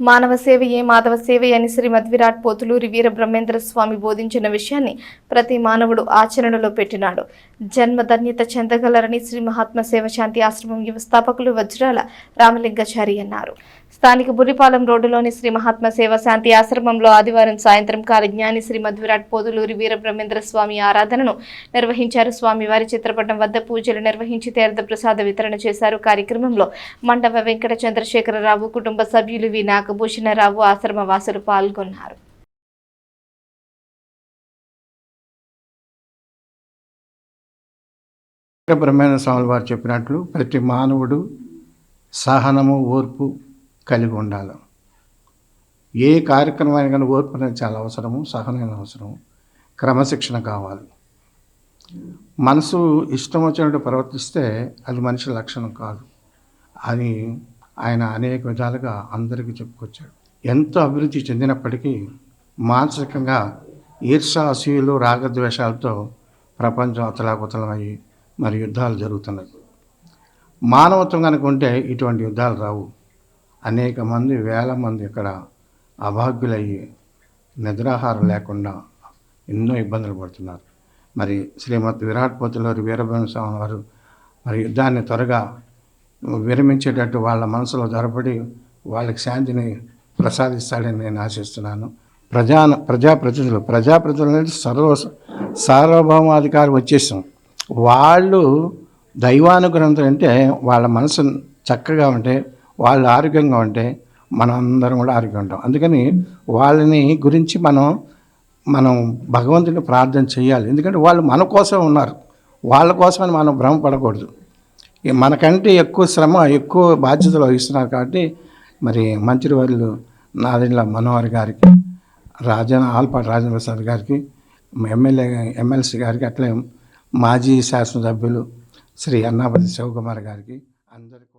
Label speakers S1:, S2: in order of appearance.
S1: మానవ సేవయే మాధవ సేవే అని శ్రీమద్ విరాట్ పోతులూరి వీర బ్రహ్మేంద్ర స్వామి బోధించిన విషయాన్ని ప్రతి మానవుడు ఆచరణలో పెట్టినాడు. జన్మధన్యత చెందగలరని శ్రీ మహాత్మ సేవ శాంతి ఆశ్రమం వ్యవస్థాపకులు వజ్రాల రామలింగాచారి అన్నారు. స్థానిక బుర్రిపాలెం రోడ్డులోని శ్రీ మహాత్మ సేవ శాంతి ఆశ్రమంలో ఆదివారం సాయంత్రం కాలజ్ఞాని శ్రీమద్ విరాట్ పోతులూరి వీర బ్రహ్మేంద్ర స్వామి ఆరాధనను నిర్వహించారు. స్వామివారి చిత్రపటం వద్ద పూజలు నిర్వహించి తీర్థ ప్రసాద వితరణ చేశారు. కార్యక్రమంలో మండవ వెంకట చంద్రశేఖరరావు కుటుంబ సభ్యులు వి నాగభూషణరావు ఆశ్రమ వాసులు పాల్గొన్నారు.
S2: బ్రహ్మేంద్ర స్వామి వారు చెప్పినట్లు ప్రతి మానవుడు సహనము ఓర్పు కలిగి ఉండాలి. ఏ కార్యక్రమాన్ని కానీ ఓర్పు అనేది చాలా అవసరము, సహనం అవసరము, క్రమశిక్షణ కావాలి. మనసు ఇష్టం వచ్చినట్టు ప్రవర్తిస్తే అది మనిషి లక్షణం కాదు అని ఆయన అనేక విధాలుగా అందరికీ చెప్పుకొచ్చాడు. ఎంతో అభివృద్ధి చెందినప్పటికీ మానసికంగా ఈర్ష్య, అసూయలు, రాగద్వేషాలతో ప్రపంచం అతలాకుతలమయ్యి మరి యుద్ధాలు జరుగుతున్నాయి. మానవత్వం కనుక ఉంటే ఇటువంటి యుద్ధాలు రావు. అనేక మంది, వేల మంది ఇక్కడ అభాగ్యులయ్యి నిద్రాహారం లేకుండా ఎన్నో ఇబ్బందులు పడుతున్నారు. మరి శ్రీమద్ విరాట్ పోతులూరి వీరబ్రహ్మేంద్ర స్వామి వారు మరి యుద్ధాన్ని త్వరగా విరమించేటట్టు వాళ్ళ మనసులో ధరపడి వాళ్ళకి శాంతిని ప్రసాదిస్తాడని నేను ఆశిస్తున్నాను. ప్రజాప్రతినిధులు అనేది సార్వభౌమాధికారం వచ్చేసాం. వాళ్ళు దైవానుగ్రహంతో అంటే వాళ్ళ మనసు చక్కగా ఉంటే, వాళ్ళు ఆరోగ్యంగా ఉంటే మనం అందరం కూడా ఆరోగ్యంగా ఉంటాం. అందుకని వాళ్ళని గురించి మనం భగవంతుని ప్రార్థన చేయాలి. ఎందుకంటే వాళ్ళు మన కోసం ఉన్నారు. వాళ్ళ కోసమని మనం భ్రమపడకూడదు. మనకంటే ఎక్కువ శ్రమ, ఎక్కువ బాధ్యతలు వహిస్తున్నారు. కాబట్టి మరి మంత్రివర్యులు నాదెండ్ల మనోహర్ గారికి, ఆల్పాటి రాజేంద్ర ప్రసాద్ గారికి, ఎమ్మెల్సీ గారికి, అట్లే మాజీ శాసనసభ్యులు శ్రీ అన్నాపతి శివకుమార్ గారికి అందరికీ